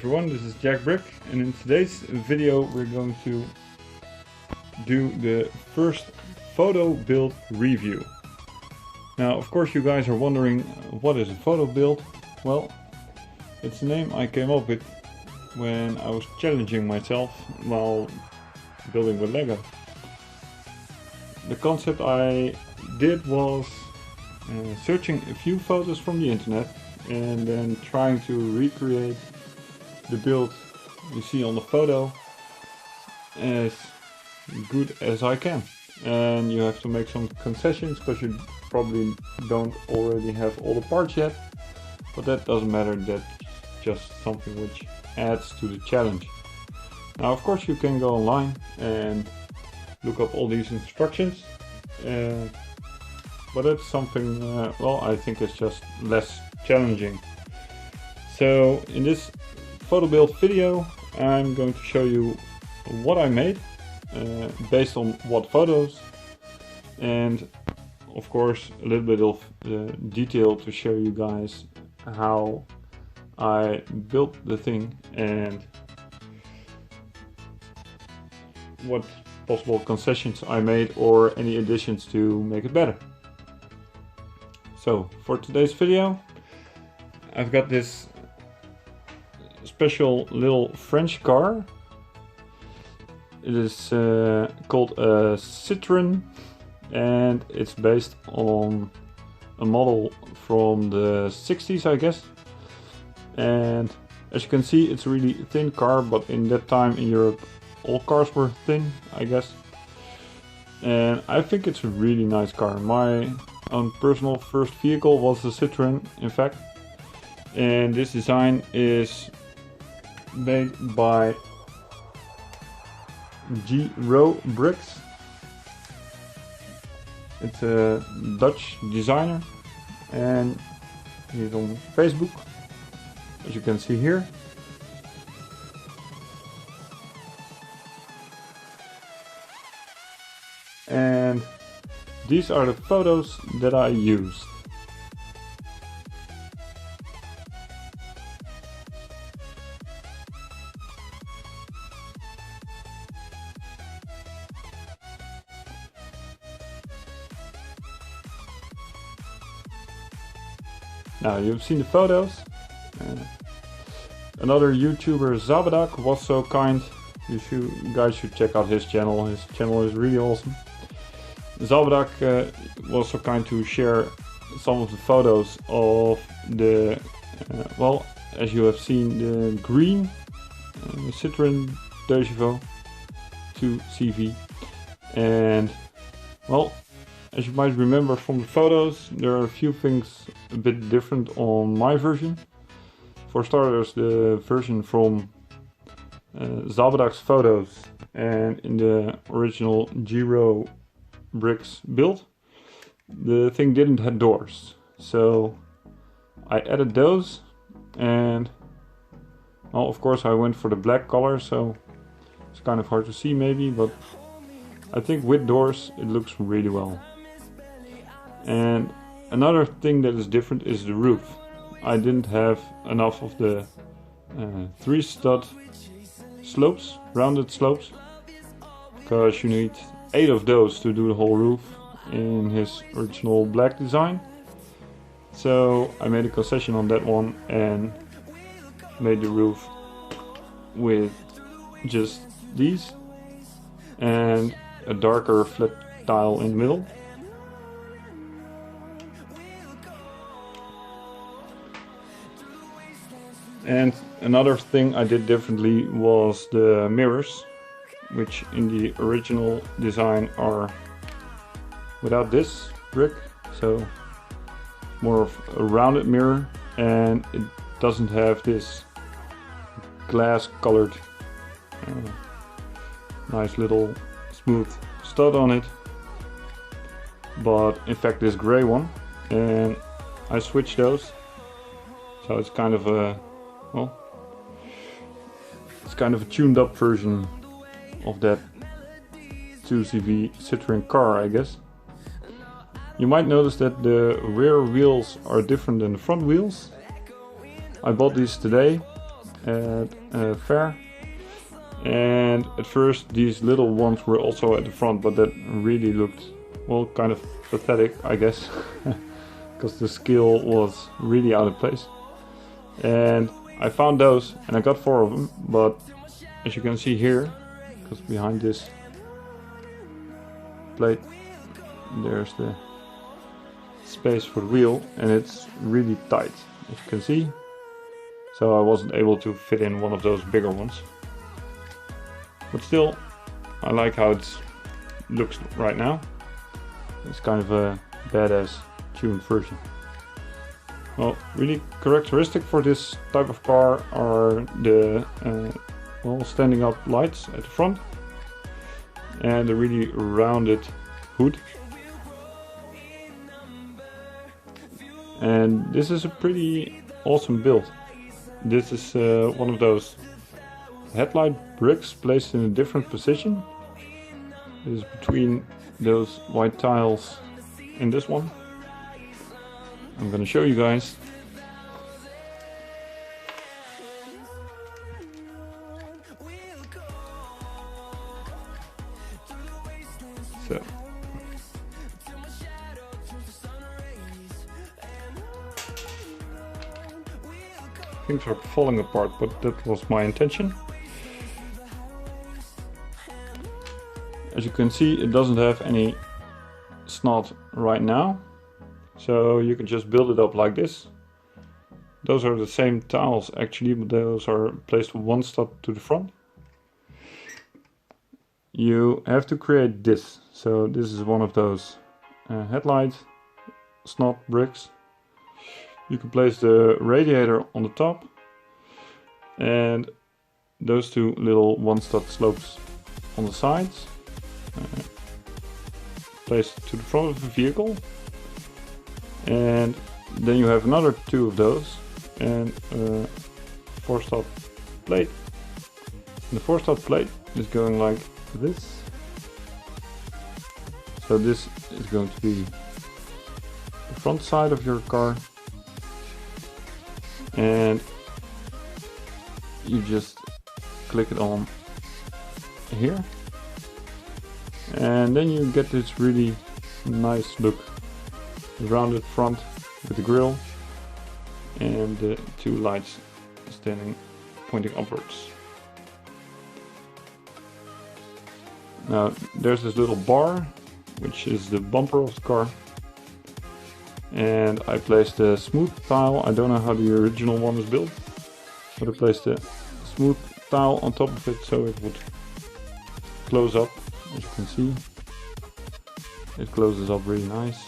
everyone, this is Jack Brick, and in today's video we're going to do the first photo build review. Now of course you guys are wondering what is a photo build? Well, it's a name I came up with when I was challenging myself while building with Lego. The concept I did was searching a few photos from the internet and then trying to recreate the build you see on the photo as good as I can. And you have to make some concessions because you probably don't already have all the parts yet, but that doesn't matter, that's just something which adds to the challenge. Now of course you can go online and look up all these instructions, but it's something, well, I think it's just less challenging. So in this photo build video I'm going to show you what I made based on what photos, and of course a little bit of detail to show you guys how I built the thing and what possible concessions I made or any additions to make it better. So for today's video I've got this special little French car. It is called a Citroën, and it's based on a model from the 60s, I guess. And as you can see, it's a really thin car, but in that time in Europe all cars were thin, I guess. And I think it's a really nice car. My own personal first vehicle was a Citroën, in fact. And this design is made by Zabadak. It's a Dutch designer and he's on Facebook, as you can see here. And these are the photos that I used. Now you've seen the photos. Another YouTuber, Zabadak, was so kind. You guys should check out his channel. His channel is really awesome. Zabadak was so kind to share some of the photos of the, well, as you have seen, the green Citroën 2 Chevaux 2 CV. And well, as you might remember from the photos, there are a few things a bit different on my version. For starters, the version from Zabadak's photos and in the original Giro bricks build, the thing didn't have doors. So I added those, and well, of course I went for the black color, so it's kind of hard to see maybe, but I think with doors it looks really well. And another thing that is different is the roof. I didn't have enough of the 3-stud slopes, rounded slopes, because you need 8 of those to do the whole roof in his original black design. So I made a concession on that one and made the roof with just these and a darker flat tile in the middle. And another thing I did differently was the mirrors, which in the original design are without this brick, so more of a rounded mirror, and it doesn't have this glass colored nice little smooth stud on it, but in fact this gray one, and I switched those, so it's kind of a, well, it's kind of a tuned up version of that 2CV Citroën car, I guess. You might notice that the rear wheels are different than the front wheels. I bought these today at a fair. And at first these little ones were also at the front, but that really looked, well, kind of pathetic, I guess, because the scale was really out of place. And I found those and I got 4 of them, but as you can see here, because behind this plate there's the space for the wheel and it's really tight, as you can see. So I wasn't able to fit in one of those bigger ones. But still, I like how it looks right now. It's kind of a badass tuned version. Well, really characteristic for this type of car are the well, standing up lights at the front and a really rounded hood. And this is a pretty awesome build. This is one of those headlight bricks placed in a different position. It is between those white tiles in this one. I'm gonna show you guys. So things are falling apart, but that was my intention. As you can see, it doesn't have any snot right now, so you can just build it up like this. Those are the same tiles actually, but those are placed one step to the front. You have to create this, so this is one of those headlight snot bricks. You can place the radiator on the top and those 2 little one-step slopes on the sides. Placed to the front of the vehicle, and then you have another 2 of those and a 4-stop plate. And the 4-stop plate is going like this. So this is going to be the front side of your car, and you just click it on here. And then you get this really nice look, rounded front with the grille and the 2 lights pointing upwards. Now there's this little bar, which is the bumper of the car, and I placed a smooth tile. I don't know how the original one was built, but I placed a smooth tile on top of it so it would close up. As you can see, it closes up really nice.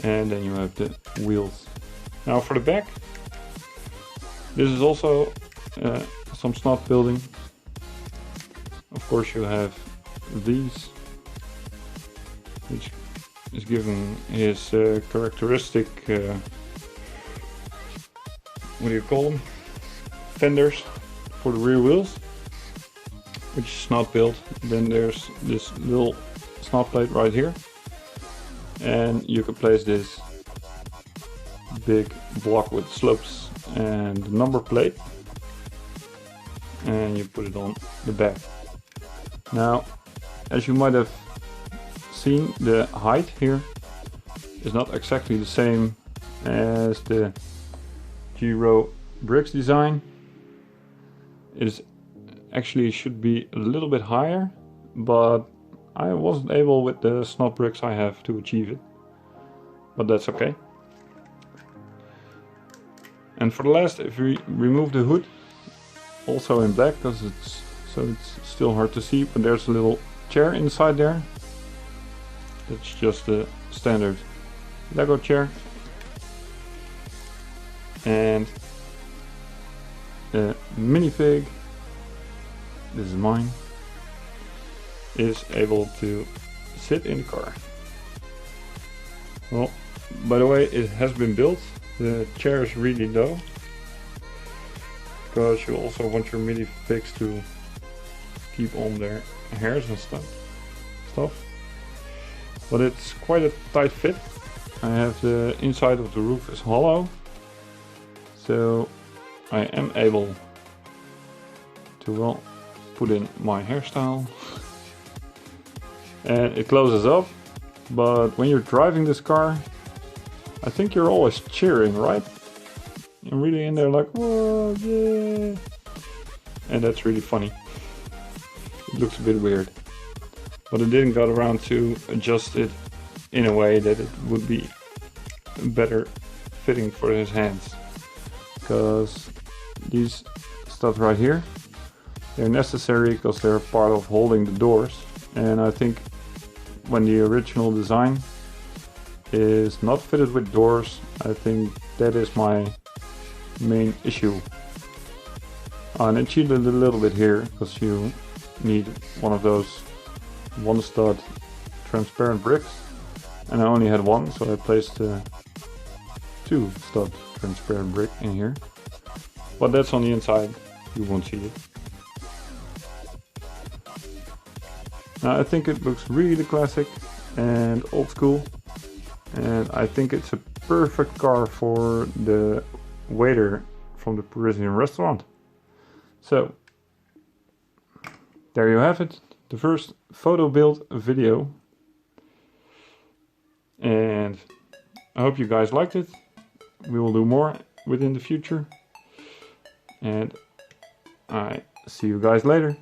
And then you have the wheels. Now for the back, this is also some snot building. Of course you have these, which is giving his characteristic, what do you call them? Fenders for the rear wheels, which is snot built. Then there's this little snot plate right here, and you can place this big block with slopes and the number plate, and you put it on the back. Now, as you might have seen, the height here is not exactly the same as the G-Row bricks design. It is actually should be a little bit higher, but I wasn't able with the snot bricks I have to achieve it, but that's okay. And for the last, if we remove the hood, also in black, because it's still hard to see, but there's a little chair inside there. That's just a standard Lego chair, and the minifig, this is mine, is able to sit in the car. Well, by the way, it has been built. The chair is really low, because you also want your minifigs to keep on their hairs and stuff. But it's quite a tight fit. I have the inside of the roof is hollow, so I am able to, well, put in my hairstyle. And it closes up, but when you're driving this car, I think you're always cheering, right? You're really in there like, whoa, yeah. And that's really funny. It looks a bit weird. But I didn't get around to adjust it in a way that it would be better fitting for his hands. Because these stuff right here, they're necessary because they're part of holding the doors. And I think when the original design is not fitted with doors, I think that is my main issue. And I cheated a little bit here because you need one of those one stud transparent bricks, and I only had one, so I placed a 2 stud transparent brick in here. But that's on the inside, you won't see it. Now I think it looks really classic and old school, and I think it's a perfect car for the waiter from the Parisian restaurant. So there you have it, the first photo build video, and I hope you guys liked it. We will do more within the future, and I see you guys later.